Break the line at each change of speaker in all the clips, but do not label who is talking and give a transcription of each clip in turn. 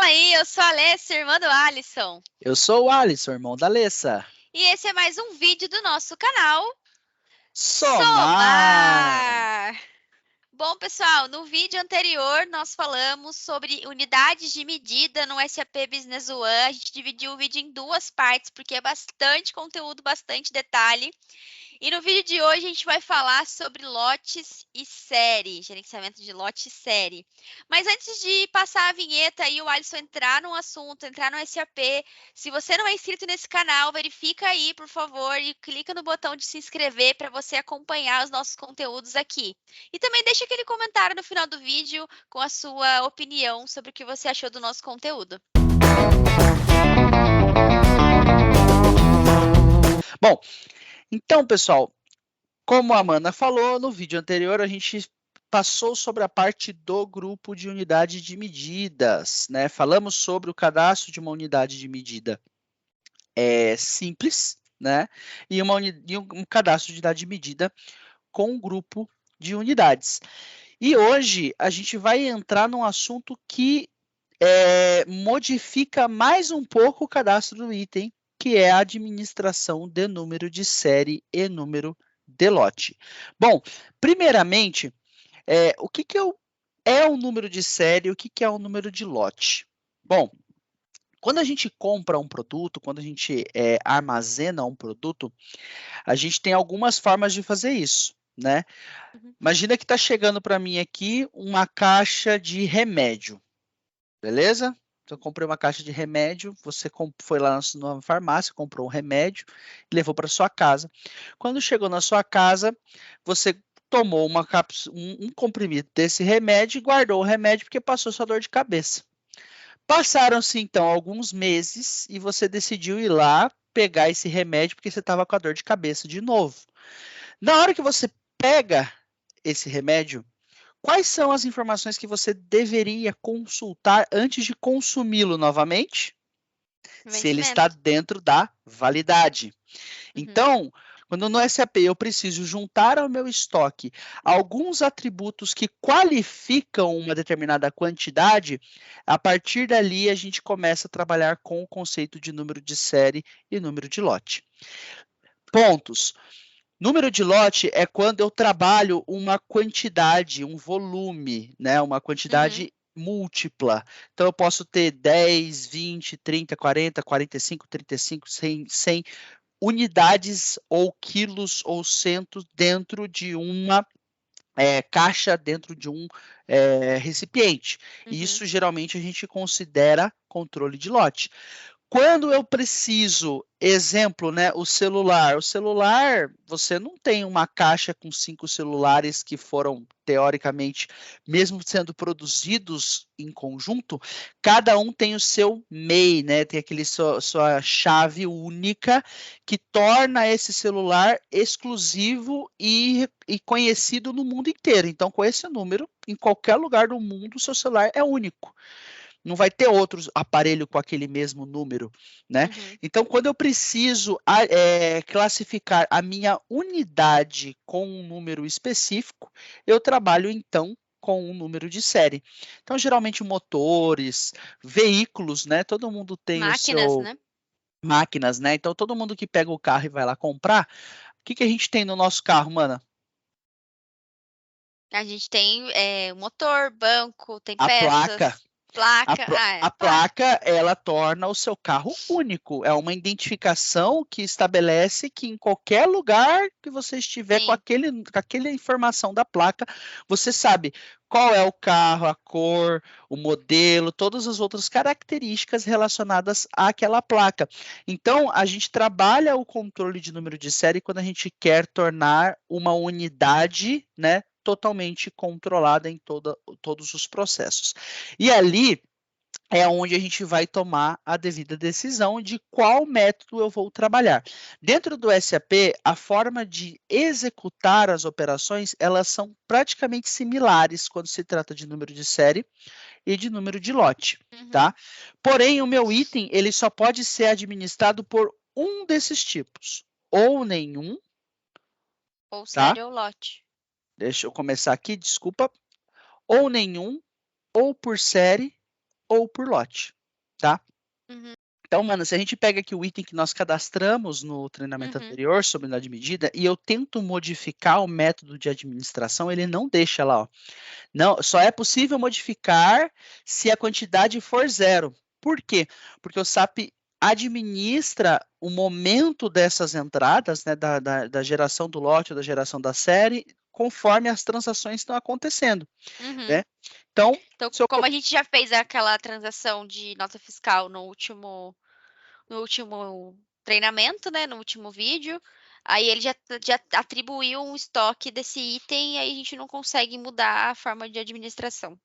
Fala aí, eu sou a Alessia, irmã do Alisson.
Eu sou o Alisson, irmão da Alessa.
E esse é mais um vídeo do nosso canal
Somar!
Somar. Bom, pessoal, no vídeo anterior nós falamos sobre unidades de medida no SAP Business One. A gente dividiu o vídeo em duas partes, porque é bastante conteúdo, bastante detalhe. E no vídeo de hoje a gente vai falar sobre lotes e série, gerenciamento de lote e série. Mas antes de passar a vinheta e o Alisson entrar no assunto, entrar no SAP, se você não é inscrito nesse canal, verifica aí, por favor, e clica no botão de se inscrever para você acompanhar os nossos conteúdos aqui. E também deixa aquele comentário no final do vídeo com a sua opinião sobre o que você achou do nosso conteúdo.
Bom, então, pessoal, como a Amanda falou, no vídeo anterior a gente passou sobre a parte do grupo de unidade de medidas, né? Falamos sobre o cadastro de uma unidade de medida simples, né? E um cadastro de unidade de medida com um grupo de unidades. E hoje a gente vai entrar num assunto que modifica mais um pouco o cadastro do item, que é a administração de número de série e número de lote. Bom, primeiramente, o que é o número de série e o que é o número de lote? Bom, quando a gente compra um produto, quando a gente armazena um produto, a gente tem algumas formas de fazer isso, né?
Uhum.
Imagina que está chegando para mim aqui uma caixa de remédio, beleza? Então, eu comprei uma caixa de remédio, você foi lá na farmácia, comprou um remédio e levou para sua casa. Quando chegou na sua casa, você tomou uma cápsula, um comprimido desse remédio e guardou o remédio porque passou sua dor de cabeça. Passaram-se, então, alguns meses e você decidiu ir lá pegar esse remédio porque você estava com a dor de cabeça de novo. Na hora que você pega esse remédio, quais são as informações que você deveria consultar antes de consumi-lo novamente? Se ele está
Vencimento.
dentro da validade.
Uhum.
Então, quando no SAP eu preciso juntar ao meu estoque alguns atributos que qualificam uma determinada quantidade, a partir dali a gente começa a trabalhar com o conceito de número de série e número de lote. Pontos. Número de lote é quando eu trabalho uma quantidade, um volume, né? Uma
Uhum.
quantidade múltipla. Então, eu posso ter 10, 20, 30, 40, 45, 35, 100 unidades ou quilos ou centos dentro de uma caixa, dentro de um recipiente. E
Uhum.
isso, geralmente, a gente considera controle de lote. Quando eu preciso, exemplo, né, o celular, você não tem uma caixa com 5 celulares que foram, teoricamente, mesmo sendo produzidos em conjunto, cada um tem o seu MEI, né, tem aquele sua chave única que torna esse celular exclusivo e conhecido no mundo inteiro. Então, com esse número, em qualquer lugar do mundo, o seu celular é único. Não vai ter outros aparelhos com aquele mesmo número, né?
Uhum.
Então, quando eu preciso classificar a minha unidade com um número específico, eu trabalho então com um número de série. Então, geralmente motores, veículos, né? Todo mundo tem o
Máquinas,
seu
né?
máquinas, né? Então, todo mundo que pega o carro e vai lá comprar, o que a gente tem no nosso carro, mana?
A gente tem o motor, banco, tem
A placa.
peças, placa.
A
Placa.
placa, ela torna o seu carro único. É uma identificação que estabelece que em qualquer lugar que você estiver com
Sim.
aquela informação da placa, você sabe qual é o carro, a cor, o modelo, todas as outras características relacionadas àquela placa. Então, a gente trabalha o controle de número de série quando a gente quer tornar uma unidade, né, totalmente controlada em todos os processos. E ali é onde a gente vai tomar a devida decisão de qual método eu vou trabalhar. Dentro do SAP, a forma de executar as operações, elas são praticamente similares quando se trata de número de série e de número de lote,
Uhum.
tá? Porém, o meu item, ele só pode ser administrado por um desses tipos, ou nenhum,
Ou
tá?
série ou lote.
Deixa eu começar aqui, desculpa. Ou nenhum, ou por série, ou por lote, tá?
Uhum.
Então, mano, se a gente pega aqui o item que nós cadastramos no treinamento anterior sobre unidade de medida e eu tento modificar o método de administração, ele não deixa lá, ó. Não, só é possível modificar se a quantidade for 0. Por quê? Porque o SAP administra o momento dessas entradas, né, da geração do lote ou da geração da série, conforme as transações estão acontecendo, né? Então,
Então, como a gente já fez aquela transação de nota fiscal no último treinamento, né, no último vídeo, aí ele já atribuiu um estoque desse item e aí a gente não consegue mudar a forma de administração.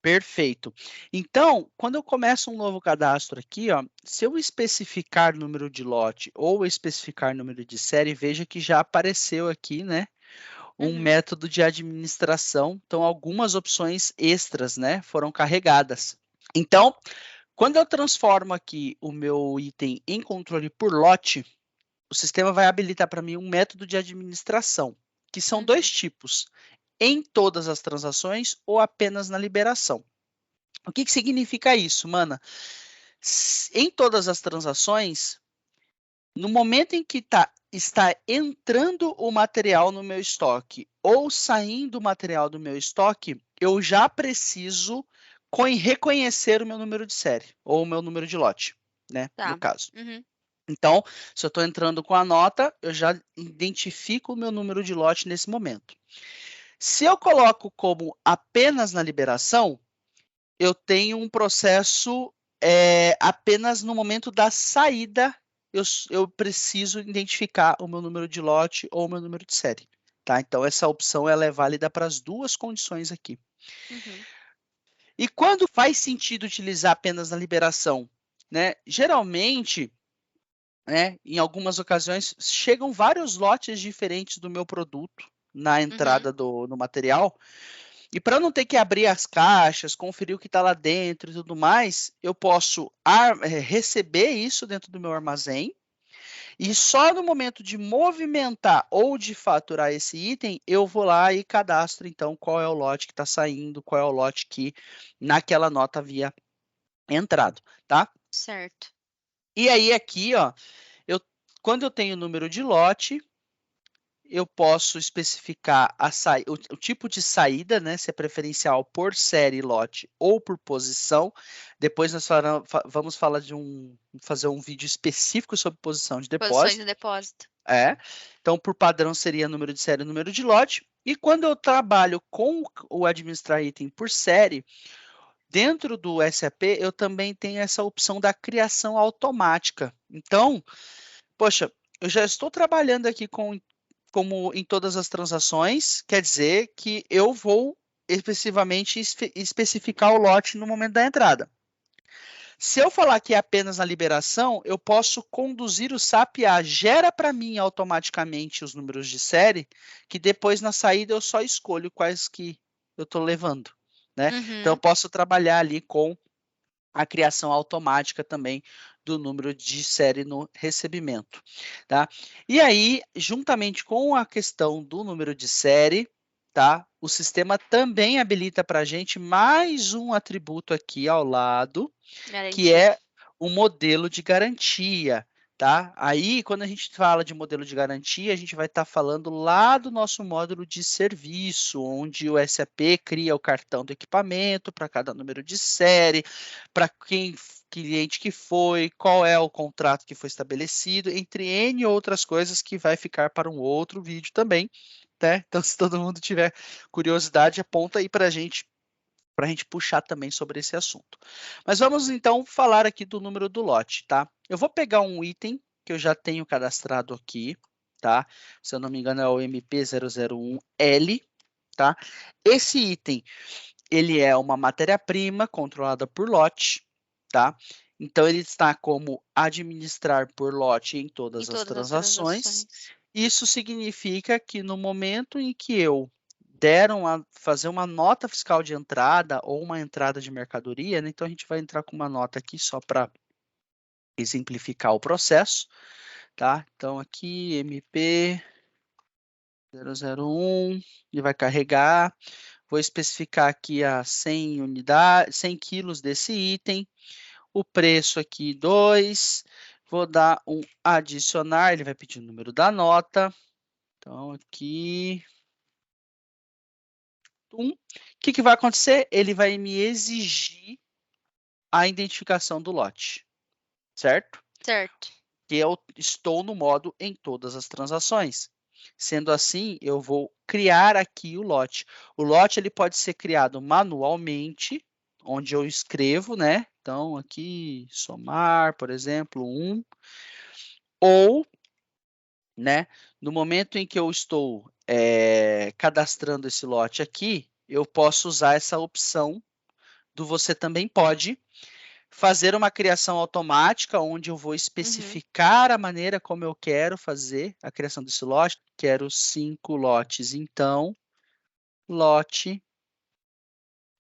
Perfeito. Então, quando eu começo um novo cadastro aqui, ó, se eu especificar número de lote ou especificar número de série, veja que já apareceu aqui, né, um método de administração. Então, algumas opções extras, né, foram carregadas. Então, quando eu transformo aqui o meu item em controle por lote, o sistema vai habilitar para mim um método de administração, que são dois tipos: em todas as transações ou apenas na liberação. O que significa isso, mana? Em todas as transações, no momento em que está entrando o material no meu estoque ou saindo o material do meu estoque, eu já preciso reconhecer o meu número de série ou o meu número de lote, né? No caso. Então, se eu estou entrando com a nota, eu já identifico o meu número de lote nesse momento. Se eu coloco como apenas na liberação, eu tenho um processo apenas no momento da saída, eu preciso identificar o meu número de lote ou o meu número de série. Tá? Então, essa opção ela é válida para as duas condições aqui. E quando faz sentido utilizar apenas na liberação? Né? Geralmente, né, em algumas ocasiões, chegam vários lotes diferentes do meu produto na entrada no material. E para não ter que abrir as caixas, conferir o que está lá dentro e tudo mais, eu posso receber isso dentro do meu armazém e só no momento de movimentar ou de faturar esse item, eu vou lá e cadastro, então, qual é o lote que está saindo, qual é o lote que naquela nota havia entrado, tá?
Certo.
E aí aqui, ó, quando eu tenho o número de lote, eu posso especificar o tipo de saída, né, se é preferencial por série, lote ou por posição. Depois nós vamos falar fazer um vídeo específico sobre posição de
Posições
depósito.
de depósito.
Então, por padrão, seria número de série e número de lote. E quando eu trabalho com o administrar item por série, dentro do SAP, eu também tenho essa opção da criação automática. Então, poxa, eu já estou trabalhando aqui como em todas as transações, quer dizer que eu vou especificamente especificar o lote no momento da entrada. Se eu falar que é apenas na liberação, eu posso conduzir o SAP a gera para mim automaticamente os números de série, que depois na saída eu só escolho quais que eu estou levando, né? Então eu posso trabalhar ali com a criação automática também do número de série no recebimento, tá? E aí, juntamente com a questão do número de série, tá? O sistema também habilita para a gente mais um atributo aqui ao lado, que é o modelo de garantia, tá? Aí, quando a gente fala de modelo de garantia, a gente vai estar falando lá do nosso módulo de serviço, onde o SAP cria o cartão do equipamento para cada número de série, para quem cliente que foi, qual é o contrato que foi estabelecido, entre N outras coisas que vai ficar para um outro vídeo também, tá? Então, se todo mundo tiver curiosidade, aponta aí para a gente puxar também sobre esse assunto. Mas vamos então falar aqui do número do lote, tá? Eu vou pegar um item que eu já tenho cadastrado aqui, tá? Se eu não me engano é o MP001L, tá? Esse item, ele é uma matéria-prima controlada por lote, tá? Então ele está como administrar por lote em todas as transações. Isso significa que no momento em que eu deram a fazer uma nota fiscal de entrada ou uma entrada de mercadoria, né? Então a gente vai entrar com uma nota aqui só para exemplificar o processo, tá? Então aqui MP 001 e vai carregar. vou especificar aqui a 100 unidades, 100 quilos desse item, o preço aqui 2, vou dar um adicionar, ele vai pedir o número da nota, então aqui, o que vai acontecer? Ele vai me exigir a identificação do lote, certo?
Certo.
Que eu estou no modo em todas as transações. Sendo assim, eu vou criar aqui o lote. O lote ele pode ser criado manualmente, onde eu escrevo, né? Então, aqui, somar, por exemplo, 1. Ou, né, no momento em que eu estou cadastrando esse lote aqui, eu posso usar essa opção do você também pode fazer uma criação automática, onde eu vou especificar a maneira como eu quero fazer a criação desse lote. Quero 5 lotes, então, lote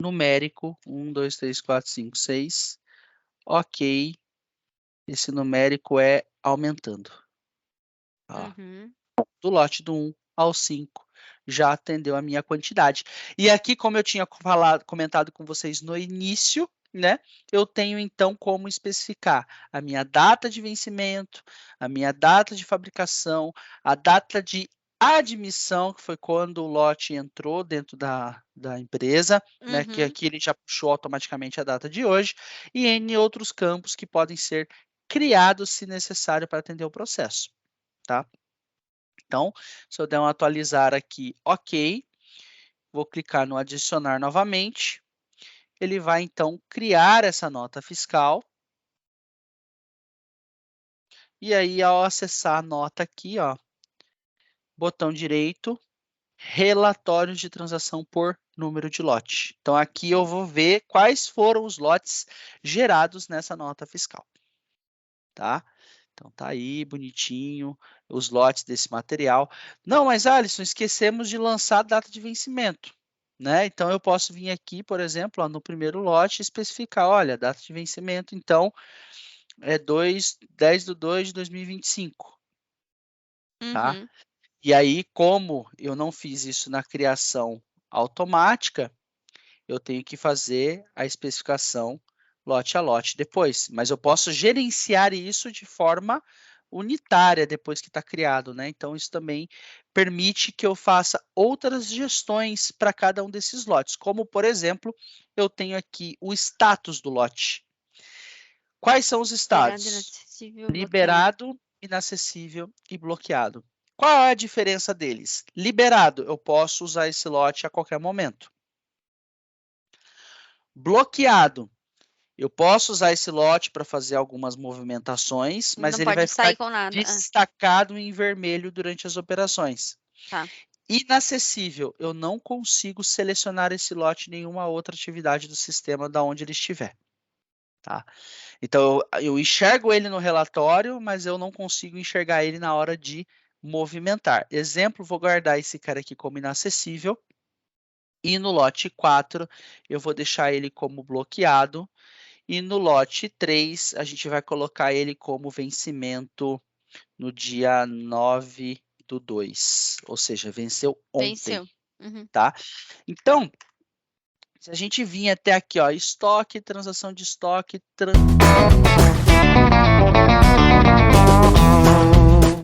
numérico 1, 2, 3, 4, 5, 6. Ok, esse numérico é aumentando. Ó. Do lote do 1 ao 5 já atendeu a minha quantidade. E aqui, como eu tinha comentado com vocês no início, né, eu tenho então como especificar a minha data de vencimento, a minha data de fabricação, a data de admissão, que foi quando o lote entrou dentro da empresa, né, que aqui ele já puxou automaticamente a data de hoje, e em outros campos que podem ser criados se necessário para atender o processo, tá? Então, se eu der um atualizar aqui, ok, vou clicar no adicionar novamente, ele vai então criar essa nota fiscal. E aí, ao acessar a nota aqui, ó, botão direito, relatórios de transação por número de lote. Então, aqui eu vou ver quais foram os lotes gerados nessa nota fiscal, tá? Então, tá aí, bonitinho, os lotes desse material. Não, mas, Alisson, esquecemos de lançar a data de vencimento, né? Então, eu posso vir aqui, por exemplo, ó, no primeiro lote, especificar, olha, a data de vencimento, então, é 10/2 de 2025, tá? E aí, como eu não fiz isso na criação automática, eu tenho que fazer a especificação lote a lote depois. Mas eu posso gerenciar isso de forma unitária depois que está criado, né? Então, isso também permite que eu faça outras gestões para cada um desses lotes. Como, por exemplo, eu tenho aqui o status do lote. Quais são os status? Liberado, inacessível e bloqueado. Qual é a diferença deles? Liberado, eu posso usar esse lote a qualquer momento. Bloqueado, eu posso usar esse lote para fazer algumas movimentações, mas ele vai ficar destacado em vermelho durante as operações.
Tá.
Inacessível, eu não consigo selecionar esse lote em nenhuma outra atividade do sistema da onde ele estiver. Tá? Então, eu enxergo ele no relatório, mas eu não consigo enxergar ele na hora de movimentar. Exemplo, vou guardar esse cara aqui como inacessível. E no lote 4, eu vou deixar ele como bloqueado. E no lote 3, a gente vai colocar ele como vencimento no dia 9/2. Ou seja, venceu ontem. Tá? Então, se a gente vir até aqui, ó, estoque, transação de estoque,